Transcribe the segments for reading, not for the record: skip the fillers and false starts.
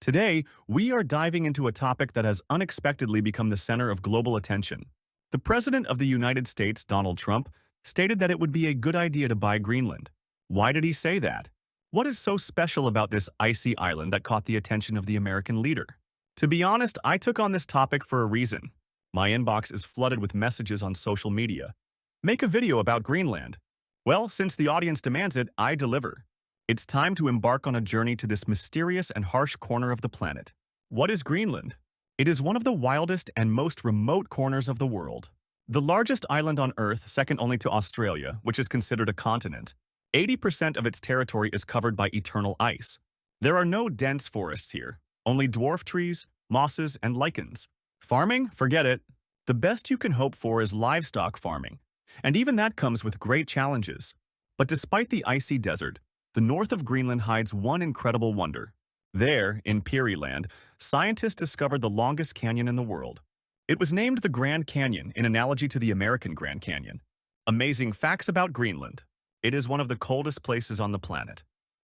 Today, we are diving into a topic that has unexpectedly become the center of global attention. The President of the United States, Donald Trump, stated that it would be a good idea to buy Greenland. Why did he say that? What is so special about this icy island that caught the attention of the American leader? To be honest, I took on this topic for a reason. My inbox is flooded with messages on social media. Make a video about Greenland. Well, since the audience demands it, I deliver. It's time to embark on a journey to this mysterious and harsh corner of the planet. What is Greenland? It is one of the wildest and most remote corners of the world. The largest island on Earth, second only to Australia, which is considered a continent. 80% of its territory is covered by eternal ice. There are no dense forests here, only dwarf trees, mosses, and lichens. Farming? Forget it. The best you can hope for is livestock farming, and even that comes with great challenges. But despite the icy desert, the north of Greenland hides one incredible wonder. There, in Pearyland, scientists discovered the longest canyon in the world. It was named the Grand Canyon in analogy to the American Grand Canyon. Amazing facts about Greenland. It is one of the coldest places on the planet.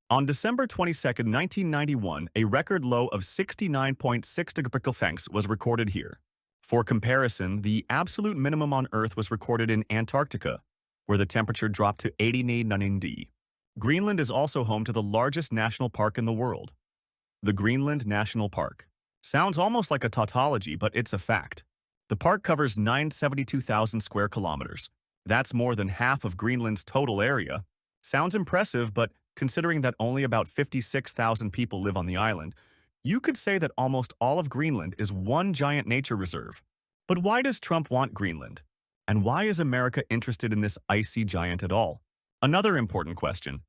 On December 22, 1991, a record low of 69.6 degrees Celsius was recorded here. For comparison, the absolute minimum on Earth was recorded in Antarctica, where the temperature dropped to 89°C. Greenland is also home to the largest national park in the world. The Greenland National Park. Sounds almost like a tautology, but it's a fact. The park covers 972,000 square kilometers. That's more than half of Greenland's total area. Sounds impressive, but considering that only about 56,000 people live on the island, you could say that almost all of Greenland is one giant nature reserve. But why does Trump want Greenland? And why is America interested in this icy giant at all? Another important question.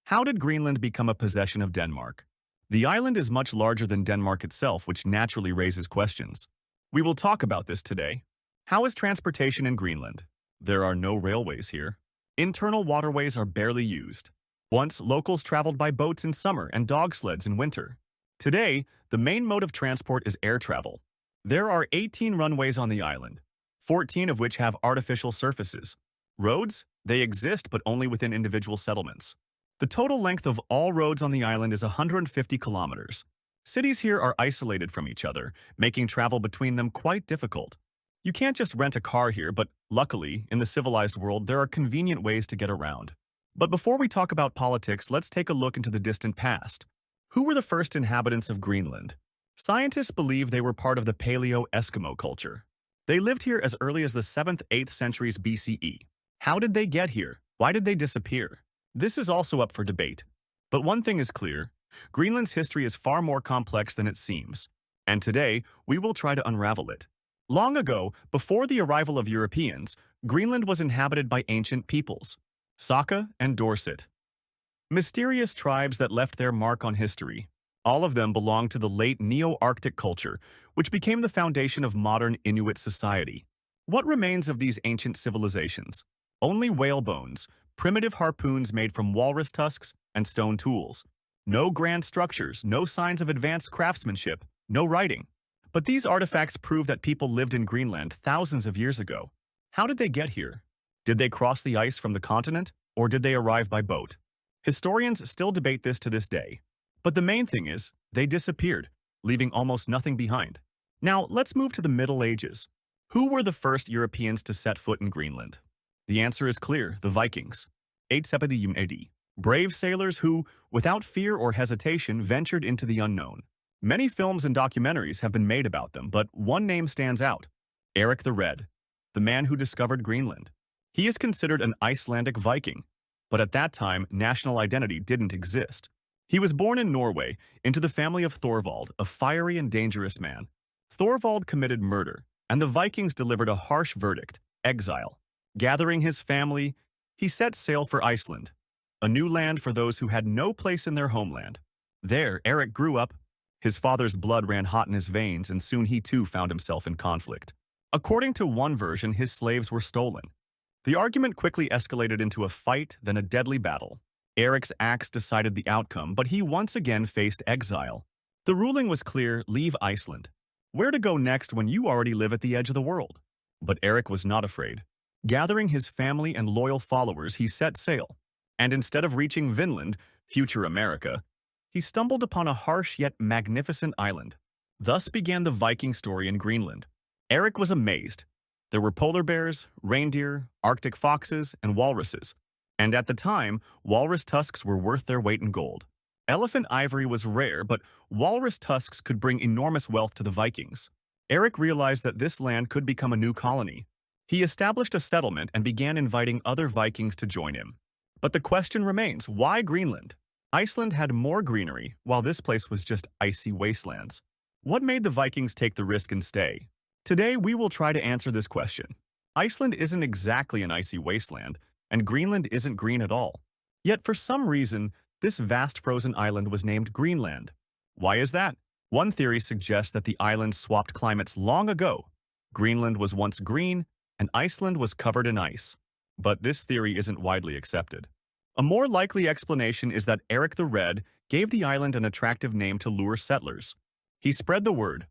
How did Greenland become a possession of Denmark? The island is much larger than Denmark itself, which naturally raises questions. We will talk about this today. How is transportation in Greenland? There are no railways here. Internal waterways are barely used. Once, locals traveled by boats in summer and dog sleds in winter. Today, the main mode of transport is air travel. There are 18 runways on the island, 14 of which have artificial surfaces. Roads? They exist, but only within individual settlements. The total length of all roads on the island is 150 kilometers. Cities here are isolated from each other, making travel between them quite difficult. You can't just rent a car here, but luckily, in the civilized world, there are convenient ways to get around. But before we talk about politics, let's take a look into the distant past. Who were the first inhabitants of Greenland? Scientists believe they were part of the Paleo-Eskimo culture. They lived here as early as the 7th-8th centuries BCE. How did they get here? Why did they disappear? This is also up for debate. But one thing is clear, Greenland's history is far more complex than it seems. And today, we will try to unravel it. Long ago, before the arrival of Europeans, Greenland was inhabited by ancient peoples, Saka and Dorset. Mysterious tribes that left their mark on history. All of them belonged to the late Neo-Arctic culture, which became the foundation of modern Inuit society. What remains of these ancient civilizations? Only whale bones, primitive harpoons made from walrus tusks, and stone tools. No grand structures, no signs of advanced craftsmanship, no writing. But these artifacts prove that people lived in Greenland thousands of years ago. How did they get here? Did they cross the ice from the continent, or did they arrive by boat? Historians still debate this to this day. But the main thing is, they disappeared, leaving almost nothing behind. Now, let's move to the Middle Ages. Who were the first Europeans to set foot in Greenland? The answer is clear, the Vikings. 870 AD. Brave sailors who, without fear or hesitation, ventured into the unknown. Many films and documentaries have been made about them, but one name stands out. Eric the Red, the man who discovered Greenland. He is considered an Icelandic Viking, but at that time, national identity didn't exist. He was born in Norway, into the family of Thorvald, a fiery and dangerous man. Thorvald committed murder, and the Vikings delivered a harsh verdict, exile. Gathering his family, he set sail for Iceland, a new land for those who had no place in their homeland. There, Eric grew up. His father's blood ran hot in his veins, and soon he too found himself in conflict. According to one version, his slaves were stolen. The argument quickly escalated into a fight, then a deadly battle. Eric's acts decided the outcome, but he once again faced exile. The ruling was clear: leave Iceland. Where to go next when you already live at the edge of the world? But Eric was not afraid. Gathering his family and loyal followers, he set sail. And instead of reaching Vinland, future America, he stumbled upon a harsh yet magnificent island. Thus began the Viking story in Greenland. Eric was amazed. There were polar bears, reindeer, Arctic foxes, and walruses. And at the time, walrus tusks were worth their weight in gold. Elephant ivory was rare, but walrus tusks could bring enormous wealth to the Vikings. Eric realized that this land could become a new colony. He established a settlement and began inviting other Vikings to join him. But the question remains, why Greenland? Iceland had more greenery, while this place was just icy wastelands. What made the Vikings take the risk and stay? Today, we will try to answer this question. Iceland isn't exactly an icy wasteland, and Greenland isn't green at all. Yet for some reason, this vast frozen island was named Greenland. Why is that? One theory suggests that the island swapped climates long ago. Greenland was once green, and Iceland was covered in ice. But this theory isn't widely accepted. A more likely explanation is that Eric the Red gave the island an attractive name to lure settlers. He spread the word,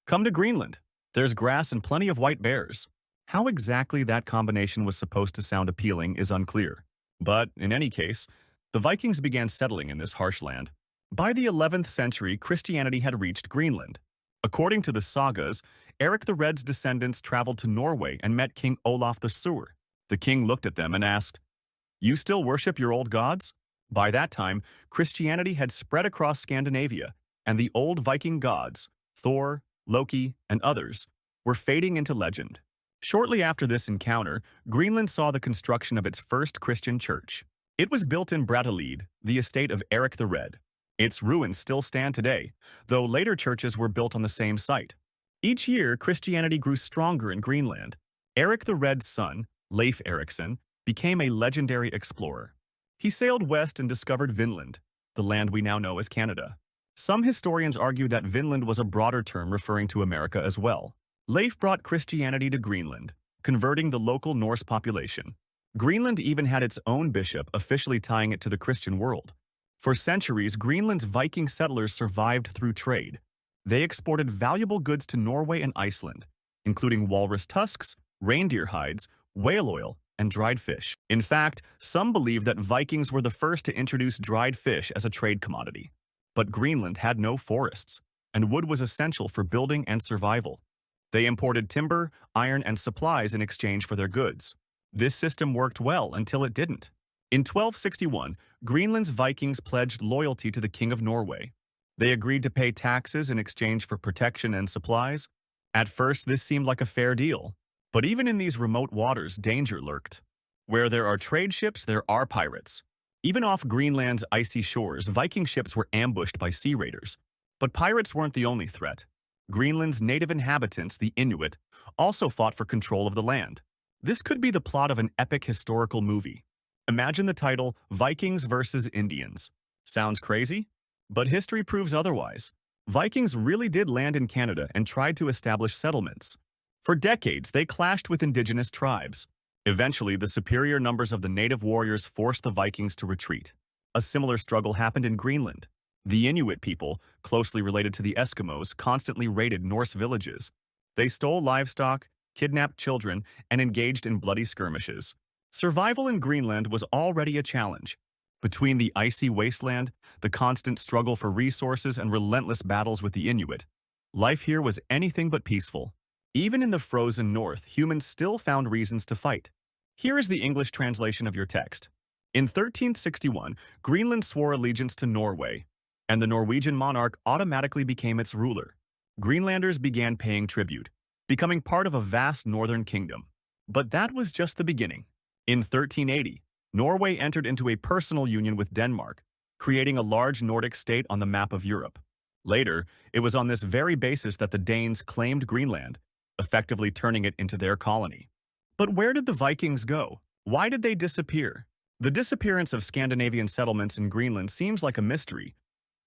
"Come to Greenland. There's grass and plenty of white bears." How exactly that combination was supposed to sound appealing is unclear. But, in any case, the Vikings began settling in this harsh land. By the 11th century, Christianity had reached Greenland. According to the sagas, Eric the Red's descendants traveled to Norway and met King Olaf the Sewer. The king looked at them and asked, "You still worship your old gods?" By that time, Christianity had spread across Scandinavia, and the old Viking gods, Thor, Loki, and others, were fading into legend. Shortly after this encounter, Greenland saw the construction of its first Christian church. It was built in Brattahlid, the estate of Eric the Red. Its ruins still stand today, though later churches were built on the same site. Each year, Christianity grew stronger in Greenland. Eric the Red's son, Leif Erikson, became a legendary explorer. He sailed west and discovered Vinland, the land we now know as Canada. Some historians argue that Vinland was a broader term referring to America as well. Leif brought Christianity to Greenland, converting the local Norse population. Greenland even had its own bishop, officially tying it to the Christian world. For centuries, Greenland's Viking settlers survived through trade. They exported valuable goods to Norway and Iceland, including walrus tusks, reindeer hides, whale oil, and dried fish. In fact, some believe that Vikings were the first to introduce dried fish as a trade commodity. But Greenland had no forests, and wood was essential for building and survival. They imported timber, iron, and supplies in exchange for their goods. This system worked well until it didn't. In 1261, Greenland's Vikings pledged loyalty to the King of Norway. They agreed to pay taxes in exchange for protection and supplies. At first, this seemed like a fair deal. But even in these remote waters, danger lurked. Where there are trade ships, there are pirates. Even off Greenland's icy shores, Viking ships were ambushed by sea raiders. But pirates weren't the only threat. Greenland's native inhabitants, the Inuit, also fought for control of the land. This could be the plot of an epic historical movie. Imagine the title, Vikings versus Indians. Sounds crazy? But history proves otherwise. Vikings really did land in Canada and tried to establish settlements. For decades, they clashed with indigenous tribes. Eventually, the superior numbers of the native warriors forced the Vikings to retreat. A similar struggle happened in Greenland. The Inuit people, closely related to the Eskimos, constantly raided Norse villages. They stole livestock, kidnapped children, and engaged in bloody skirmishes. Survival in Greenland was already a challenge. Between the icy wasteland, the constant struggle for resources, and relentless battles with the Inuit, life here was anything but peaceful. Even in the frozen north, humans still found reasons to fight. Here is the English translation of your text. In 1361, Greenland swore allegiance to Norway, and the Norwegian monarch automatically became its ruler. Greenlanders began paying tribute, becoming part of a vast northern kingdom. But that was just the beginning. In 1380, Norway entered into a personal union with Denmark, creating a large Nordic state on the map of Europe. Later, it was on this very basis that the Danes claimed Greenland, effectively turning it into their colony. But where did the Vikings go? Why did they disappear? The disappearance of Scandinavian settlements in Greenland seems like a mystery,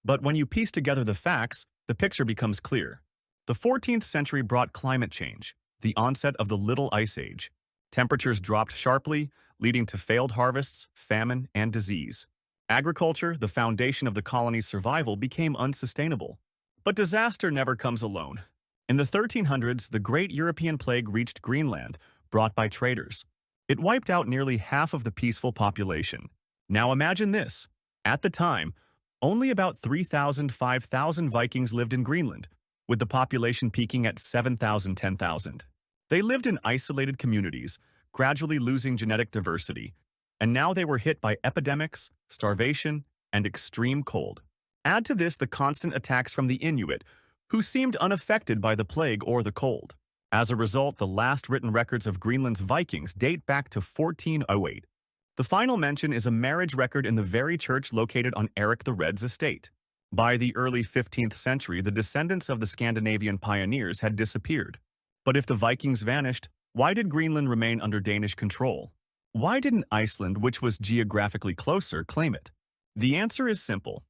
but when you piece together the facts, the picture becomes clear. The 14th century brought climate change, the onset of the Little Ice Age. Temperatures dropped sharply, leading to failed harvests, famine, and disease. Agriculture, the foundation of the colony's survival, became unsustainable. But disaster never comes alone. In the 1300s, the Great European Plague reached Greenland, brought by traders. It wiped out nearly half of the peaceful population. Now imagine this. At the time, Only about 5,000 Vikings lived in Greenland, with the population peaking at 7,000, 10,000. They lived in isolated communities, gradually losing genetic diversity, and now they were hit by epidemics, starvation, and extreme cold. Add to this the constant attacks from the Inuit, who seemed unaffected by the plague or the cold. As a result, the last written records of Greenland's Vikings date back to 1408. The final mention is a marriage record in the very church located on Eric the Red's estate. By the early 15th century, the descendants of the Scandinavian pioneers had disappeared. But if the Vikings vanished, why did Greenland remain under Danish control? Why didn't Iceland, which was geographically closer, claim it? The answer is simple.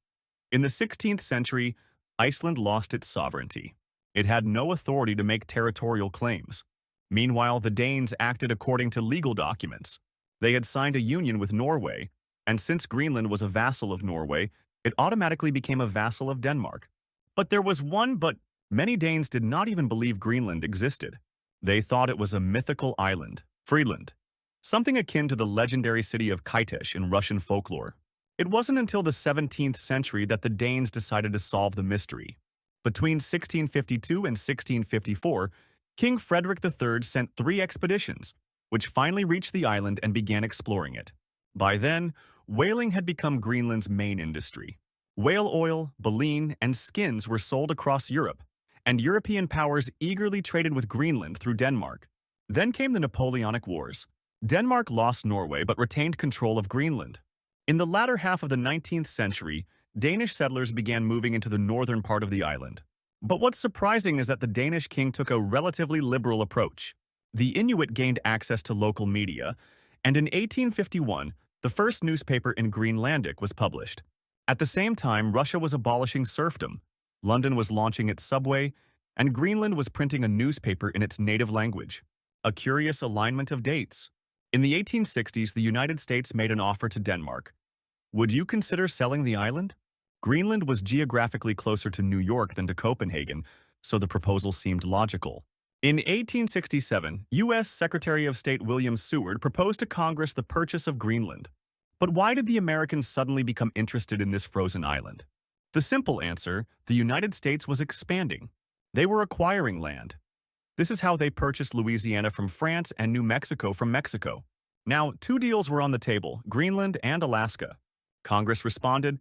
In the 16th century, Iceland lost its sovereignty. It had no authority to make territorial claims. Meanwhile, the Danes acted according to legal documents. They had signed a union with Norway, and since Greenland was a vassal of Norway, it automatically became a vassal of Denmark. But there was one but. Many Danes did not even believe Greenland existed. They thought it was a mythical island, Friedland, something akin to the legendary city of Kitesh in Russian folklore. It wasn't until the 17th century that the Danes decided to solve the mystery. Between 1652 and 1654, King Frederick III sent 3 expeditions, which finally reached the island and began exploring it. By then, whaling had become Greenland's main industry. Whale oil, baleen, and skins were sold across Europe, and European powers eagerly traded with Greenland through Denmark. Then came the Napoleonic Wars. Denmark lost Norway but retained control of Greenland. In the latter half of the 19th century, Danish settlers began moving into the northern part of the island. But what's surprising is that the Danish king took a relatively liberal approach. The Inuit gained access to local media, and in 1851, the first newspaper in Greenlandic was published. At the same time, Russia was abolishing serfdom, London was launching its subway, and Greenland was printing a newspaper in its native language. A curious alignment of dates. In the 1860s, the United States made an offer to Denmark. Would you consider selling the island? Greenland was geographically closer to New York than to Copenhagen, so the proposal seemed logical. In 1867, U.S. Secretary of State William Seward proposed to Congress the purchase of Greenland. But why did the Americans suddenly become interested in this frozen island? The simple answer, the United States was expanding. They were acquiring land. This is how they purchased Louisiana from France and New Mexico from Mexico. Now, 2 deals were on the table, Greenland and Alaska. Congress responded,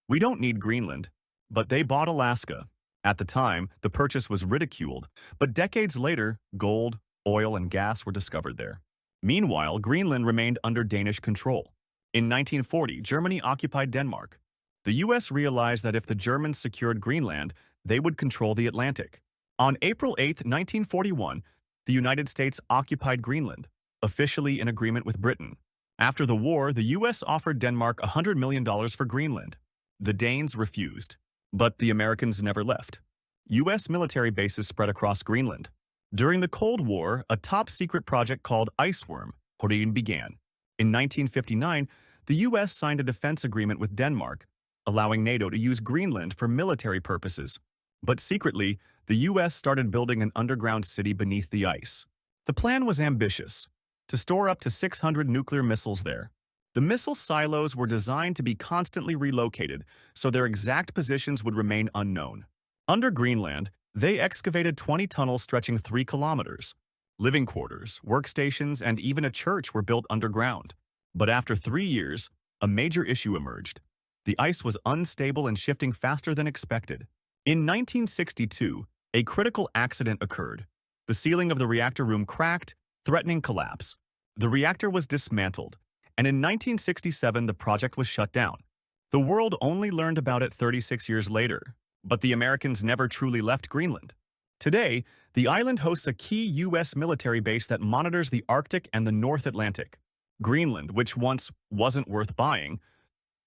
"We don't need Greenland," but they bought Alaska. At the time, the purchase was ridiculed, but decades later, gold, oil, and gas were discovered there. Meanwhile, Greenland remained under Danish control. In 1940, Germany occupied Denmark. The U.S. realized that if the Germans secured Greenland, they would control the Atlantic. On April 8, 1941, the United States occupied Greenland, officially in agreement with Britain. After the war, the U.S. offered Denmark $100 million for Greenland. The Danes refused, but the Americans never left. U.S. military bases spread across Greenland. During the Cold War, a top-secret project called Iceworm began. In 1959, the U.S. signed a defense agreement with Denmark, allowing NATO to use Greenland for military purposes. But secretly, the U.S. started building an underground city beneath the ice. The plan was ambitious, to store up to 600 nuclear missiles there. The missile silos were designed to be constantly relocated, so their exact positions would remain unknown. Under Greenland, they excavated 20 tunnels stretching 3 kilometers. Living quarters, workstations, and even a church were built underground. But after 3 years, a major issue emerged. The ice was unstable and shifting faster than expected. In 1962, a critical accident occurred. The ceiling of the reactor room cracked, threatening collapse. The reactor was dismantled, and in 1967 the project was shut down. The world only learned about it 36 years later, but the Americans never truly left Greenland. Today, the island hosts a key U.S. military base that monitors the Arctic and the North Atlantic. Greenland, which once wasn't worth buying,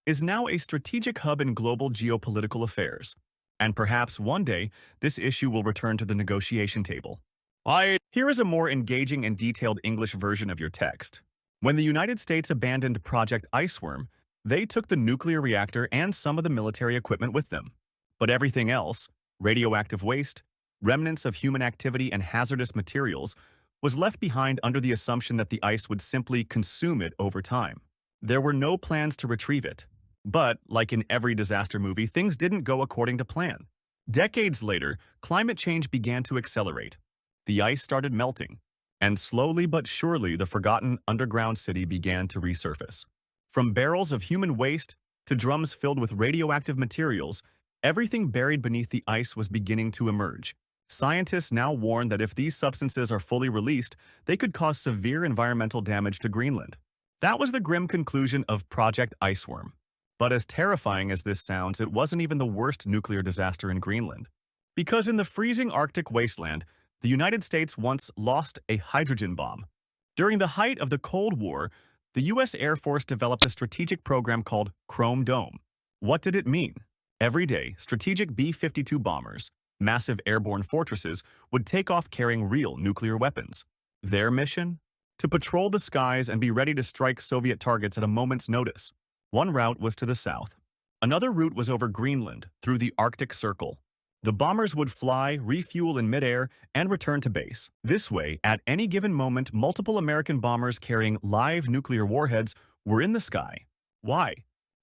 is now a strategic hub in global geopolitical affairs. And perhaps one day, this issue will return to the negotiation table. Here is a more engaging and detailed English version of your text. When the United States abandoned Project Iceworm, they took the nuclear reactor and some of the military equipment with them. But everything else, radioactive waste, remnants of human activity, and hazardous materials, was left behind under the assumption that the ice would simply consume it over time. There were no plans to retrieve it. But, like in every disaster movie, things didn't go according to plan. Decades later, climate change began to accelerate. The ice started melting, and slowly but surely the forgotten underground city began to resurface. From barrels of human waste to drums filled with radioactive materials, everything buried beneath the ice was beginning to emerge. Scientists now warn that if these substances are fully released, they could cause severe environmental damage to Greenland. That was the grim conclusion of Project Iceworm. But as terrifying as this sounds, it wasn't even the worst nuclear disaster in Greenland. Because in the freezing Arctic wasteland, the United States once lost a hydrogen bomb. During the height of the Cold War, the U.S. Air Force developed a strategic program called Chrome Dome. What did it mean? Every day, strategic B-52 bombers, massive airborne fortresses, would take off carrying real nuclear weapons. Their mission? To patrol the skies and be ready to strike Soviet targets at a moment's notice. One route was to the south. Another route was over Greenland, through the Arctic Circle. The bombers would fly, refuel in midair, and return to base. This way, at any given moment, multiple American bombers carrying live nuclear warheads were in the sky. Why?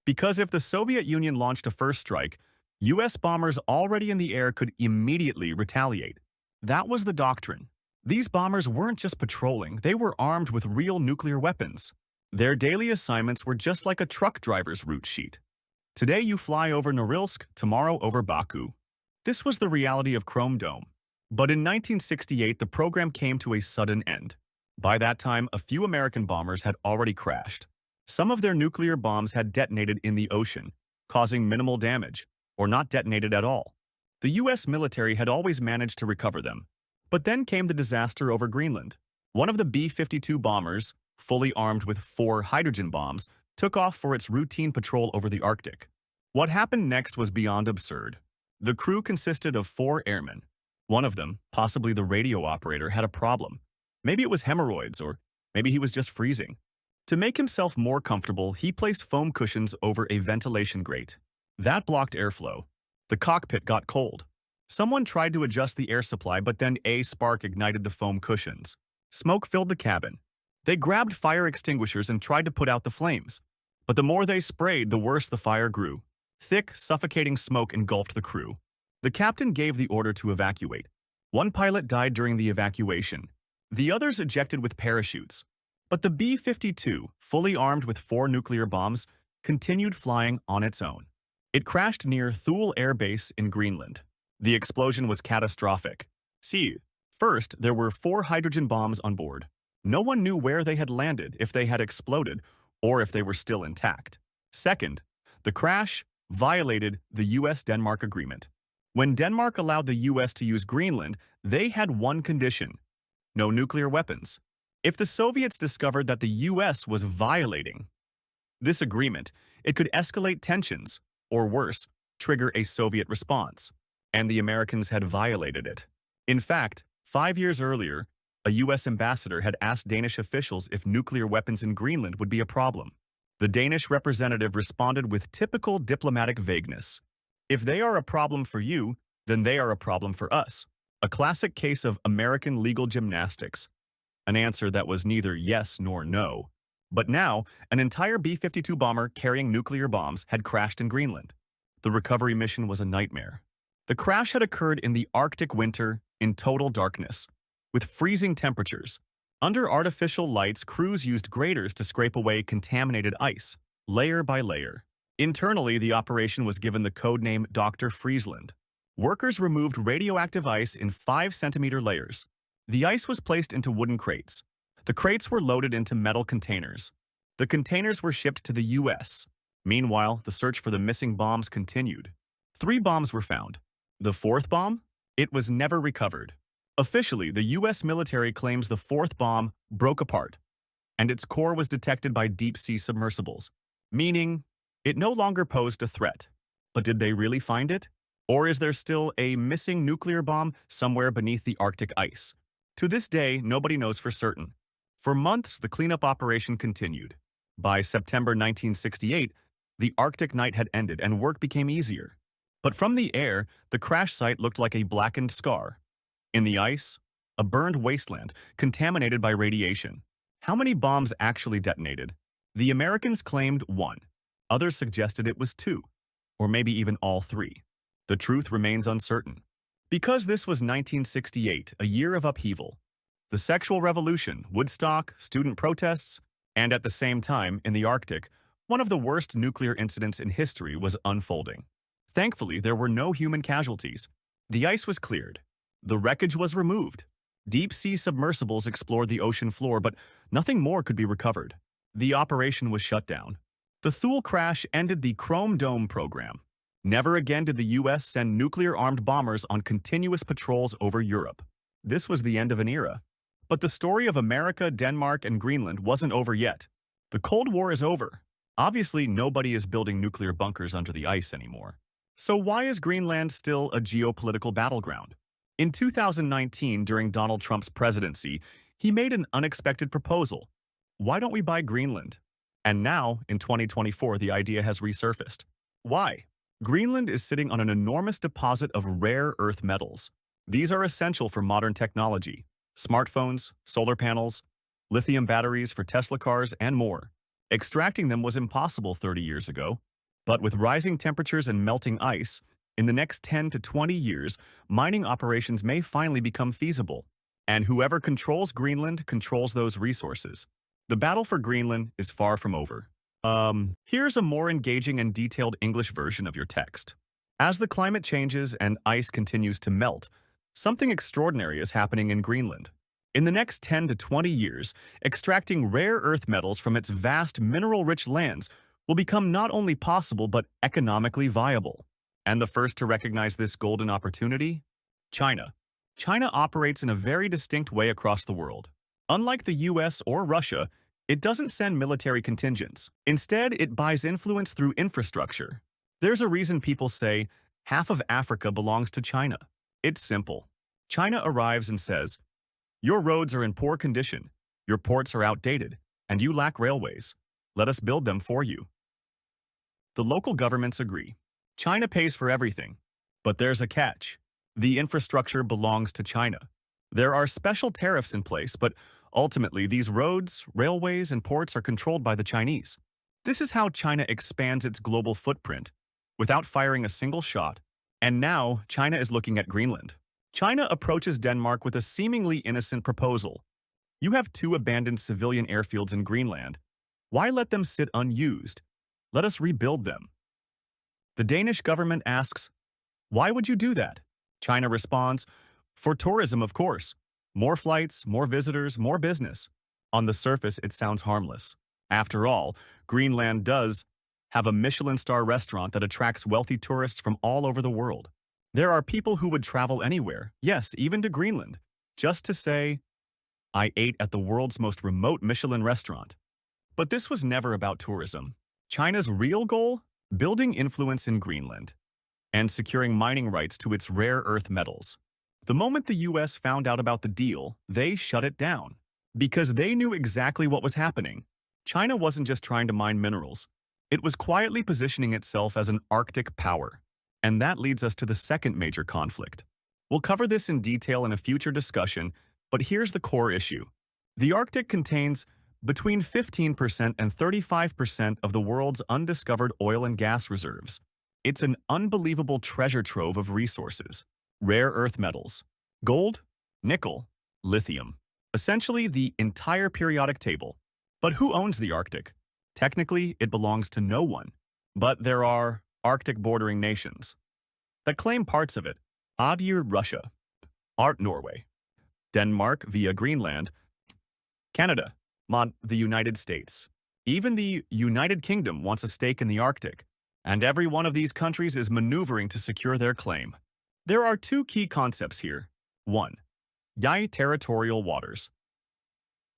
Because if the Soviet Union launched a first strike, U.S. bombers already in the air could immediately retaliate. That was the doctrine. These bombers weren't just patrolling, they were armed with real nuclear weapons. Their daily assignments were just like a truck driver's route sheet. Today you fly over Norilsk, tomorrow over Baku. This was the reality of Chrome Dome. But in 1968, the program came to a sudden end. By that time, a few American bombers had already crashed. Some of their nuclear bombs had detonated in the ocean, causing minimal damage, or not detonated at all. The U.S. military had always managed to recover them. But then came the disaster over Greenland. One of the B-52 bombers, fully armed with 4 hydrogen bombs, took off for its routine patrol over the Arctic. What happened next was beyond absurd. The crew consisted of 4 airmen. One of them, possibly the radio operator, had a problem. Maybe it was hemorrhoids, or maybe he was just freezing. To make himself more comfortable, he placed foam cushions over a ventilation grate. That blocked airflow. The cockpit got cold. Someone tried to adjust the air supply, but then a spark ignited the foam cushions. Smoke filled the cabin. They grabbed fire extinguishers and tried to put out the flames. But the more they sprayed, the worse the fire grew. Thick, suffocating smoke engulfed the crew. The captain gave the order to evacuate. One pilot died during the evacuation. The others ejected with parachutes. But the B-52, fully armed with 4 nuclear bombs, continued flying on its own. It crashed near Thule Air Base in Greenland. The explosion was catastrophic. See, first, there were 4 hydrogen bombs on board. No one knew where they had landed, if they had exploded, or if they were still intact. Second, the crash violated the U.S.-Denmark agreement. When Denmark allowed the U.S. to use Greenland, they had one condition: no nuclear weapons. If the Soviets discovered that the U.S. was violating this agreement, it could escalate tensions, or worse, trigger a Soviet response. And the Americans had violated it. In fact, 5 years earlier, a U.S. ambassador had asked Danish officials if nuclear weapons in Greenland would be a problem. The Danish representative responded with typical diplomatic vagueness. If they are a problem for you, then they are a problem for us. A classic case of American legal gymnastics. An answer that was neither yes nor no. But now, an entire B-52 bomber carrying nuclear bombs had crashed in Greenland. The recovery mission was a nightmare. The crash had occurred in the Arctic winter, in total darkness, with freezing temperatures. Under artificial lights, crews used graters to scrape away contaminated ice, layer by layer. Internally, the operation was given the codename Dr. Friesland. Workers removed radioactive ice in 5-centimeter layers. The ice was placed into wooden crates. The crates were loaded into metal containers. The containers were shipped to the U.S. Meanwhile, the search for the missing bombs continued. 3 bombs were found. The 4th bomb? It was never recovered. Officially, the U.S. military claims the 4th bomb broke apart, and its core was detected by deep-sea submersibles, meaning it no longer posed a threat. But did they really find it? Or is there still a missing nuclear bomb somewhere beneath the Arctic ice? To this day, nobody knows for certain. For months, the cleanup operation continued. By September 1968, the Arctic night had ended and work became easier. But from the air, the crash site looked like a blackened scar. In the ice, a burned wasteland, contaminated by radiation. How many bombs actually detonated? The Americans claimed 1. Others suggested it was two, or maybe even all three. The truth remains uncertain. Because this was 1968, a year of upheaval, the sexual revolution, Woodstock, student protests, and at the same time, in the Arctic, one of the worst nuclear incidents in history was unfolding. Thankfully, there were no human casualties. The ice was cleared. The wreckage was removed. Deep-sea submersibles explored the ocean floor, but nothing more could be recovered. The operation was shut down. The Thule crash ended the Chrome Dome program. Never again did the U.S. send nuclear-armed bombers on continuous patrols over Europe. This was the end of an era. But the story of America, Denmark, and Greenland wasn't over yet. The Cold War is over. Obviously, nobody is building nuclear bunkers under the ice anymore. So why is Greenland still a geopolitical battleground? In 2019, during Donald Trump's presidency, he made an unexpected proposal. Why don't we buy Greenland? And now, in 2024, the idea has resurfaced. Why? Greenland is sitting on an enormous deposit of rare earth metals. These are essential for modern technology: smartphones, solar panels, lithium batteries for Tesla cars, and more. Extracting them was impossible 30 years ago. But with rising temperatures and melting ice, in the next 10 to 20 years, mining operations may finally become feasible. And whoever controls Greenland controls those resources. The battle for Greenland is far from over. Here's a more engaging and detailed English version of your text. As the climate changes and ice continues to melt, something extraordinary is happening in Greenland. In the next 10 to 20 years, extracting rare earth metals from its vast mineral-rich lands will become not only possible but economically viable. And the first to recognize this golden opportunity? China. China operates in a very distinct way across the world. Unlike the US or Russia, it doesn't send military contingents. Instead, it buys influence through infrastructure. There's a reason people say half of Africa belongs to China. It's simple. China arrives and says, "Your roads are in poor condition, your ports are outdated, and you lack railways. Let us build them for you." The local governments agree. China pays for everything. But there's a catch. The infrastructure belongs to China. There are special tariffs in place, but ultimately these roads, railways, and ports are controlled by the Chinese. This is how China expands its global footprint, without firing a single shot. And now, China is looking at Greenland. China approaches Denmark with a seemingly innocent proposal. You have 2 abandoned civilian airfields in Greenland. Why let them sit unused? Let us rebuild them. The Danish government asks, "Why would you do that?" China responds, "For tourism, of course. More flights, more visitors, more business." On the surface, it sounds harmless. After all, Greenland does have a Michelin star restaurant that attracts wealthy tourists from all over the world. There are people who would travel anywhere, yes, even to Greenland, just to say, "I ate at the world's most remote Michelin restaurant." But this was never about tourism. China's real goal? Building influence in Greenland and securing mining rights to its rare earth metals. The moment the US found out about the deal, they shut it down. Because they knew exactly what was happening. China wasn't just trying to mine minerals. It was quietly positioning itself as an Arctic power. And that leads us to the second major conflict. We'll cover this in detail in a future discussion, but here's the core issue. The Arctic contains between 15% and 35% of the world's undiscovered oil and gas reserves. It's an unbelievable treasure trove of resources. Rare earth metals, gold, nickel, lithium. Essentially the entire periodic table. But who owns the Arctic? Technically, it belongs to no one. But there are Arctic bordering nations that claim parts of it. Adir Russia, Art Norway, Denmark via Greenland, Canada, the United States. Even the United Kingdom wants a stake in the Arctic, and every one of these countries is maneuvering to secure their claim. There are 2 key concepts here. 1. Yai territorial waters.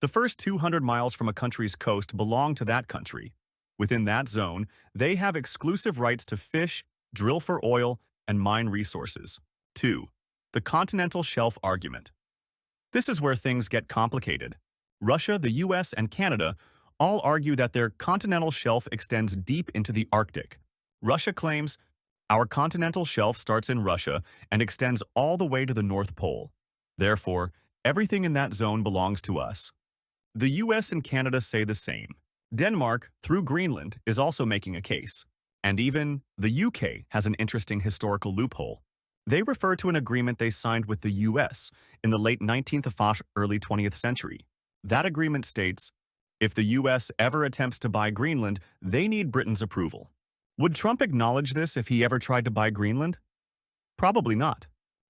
The first 200 miles from a country's coast belong to that country. Within that zone, they have exclusive rights to fish, drill for oil, and mine resources. 2. The continental shelf argument. This is where things get complicated. Russia, the US, and Canada all argue that their continental shelf extends deep into the Arctic. Russia claims, "Our continental shelf starts in Russia and extends all the way to the North Pole. Therefore, everything in that zone belongs to us." The US and Canada say the same. Denmark, through Greenland, is also making a case. And even the UK has an interesting historical loophole. They refer to an agreement they signed with the US in the late 19th early 20th century. That agreement states, if the US ever attempts to buy Greenland, they need Britain's approval. Would Trump acknowledge this if he ever tried to buy Greenland? Probably not.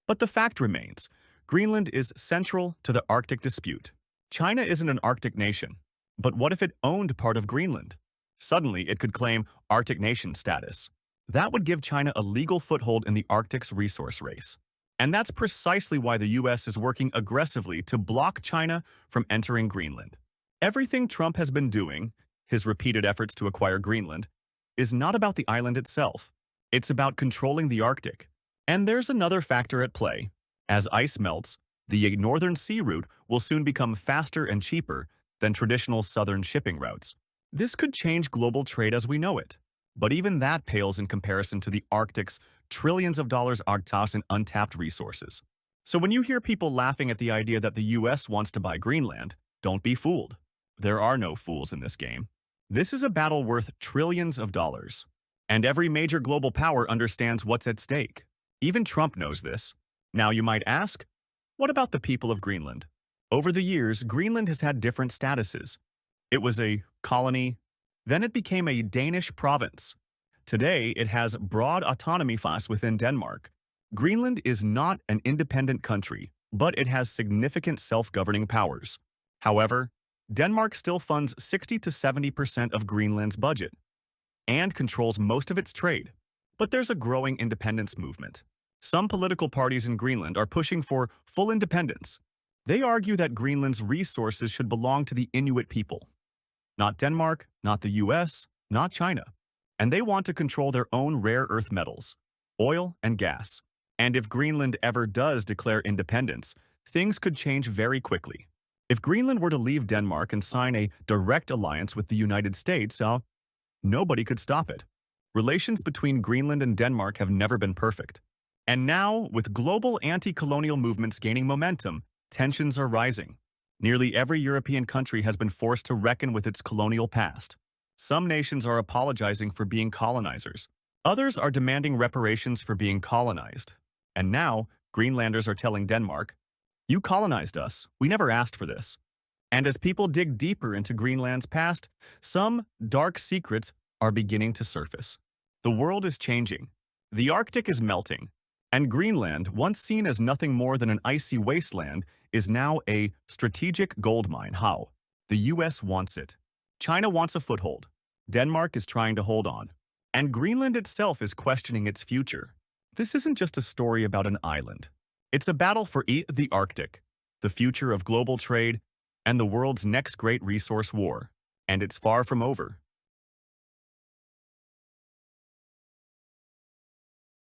But the fact remains, Greenland is central to the Arctic dispute. China isn't an Arctic nation. But what if it owned part of Greenland? Suddenly, it could claim Arctic nation status. That would give China a legal foothold in the Arctic's resource race. And that's precisely why the US is working aggressively to block China from entering Greenland. Everything Trump has been doing, his repeated efforts to acquire Greenland, is not about the island itself. It's about controlling the Arctic. And there's another factor at play. As ice melts, the northern sea route will soon become faster and cheaper than traditional southern shipping routes. This could change global trade as we know it. But even that pales in comparison to the Arctic's trillions of dollars in untapped resources. So when you hear people laughing at the idea that the US wants to buy Greenland, don't be fooled. There are no fools in this game. This is a battle worth trillions of dollars. And every major global power understands what's at stake. Even Trump knows this. Now you might ask, what about the people of Greenland? Over the years, Greenland has had different statuses. It was a colony, then it became a Danish province. Today, it has broad autonomy within Denmark. Greenland is not an independent country, but it has significant self-governing powers. However, Denmark still funds 60 to 70% of Greenland's budget and controls most of its trade. But there's a growing independence movement. Some political parties in Greenland are pushing for full independence. They argue that Greenland's resources should belong to the Inuit people. Not Denmark, not the US, not China. And they want to control their own rare earth metals, oil and gas. And if Greenland ever does declare independence, things could change very quickly. If Greenland were to leave Denmark and sign a direct alliance with the United States, nobody could stop it. Relations between Greenland and Denmark have never been perfect. And now, with global anti-colonial movements gaining momentum, tensions are rising. Nearly every European country has been forced to reckon with its colonial past. Some nations are apologizing for being colonizers. Others are demanding reparations for being colonized. And now, Greenlanders are telling Denmark, "You colonized us. We never asked for this." And as people dig deeper into Greenland's past, some dark secrets are beginning to surface. The world is changing. The Arctic is melting. And Greenland, once seen as nothing more than an icy wasteland, is now a strategic goldmine. How? The US wants it. China wants a foothold. Denmark is trying to hold on. And Greenland itself is questioning its future. This isn't just a story about an island. It's a battle for the Arctic, the future of global trade, and the world's next great resource war. And it's far from over.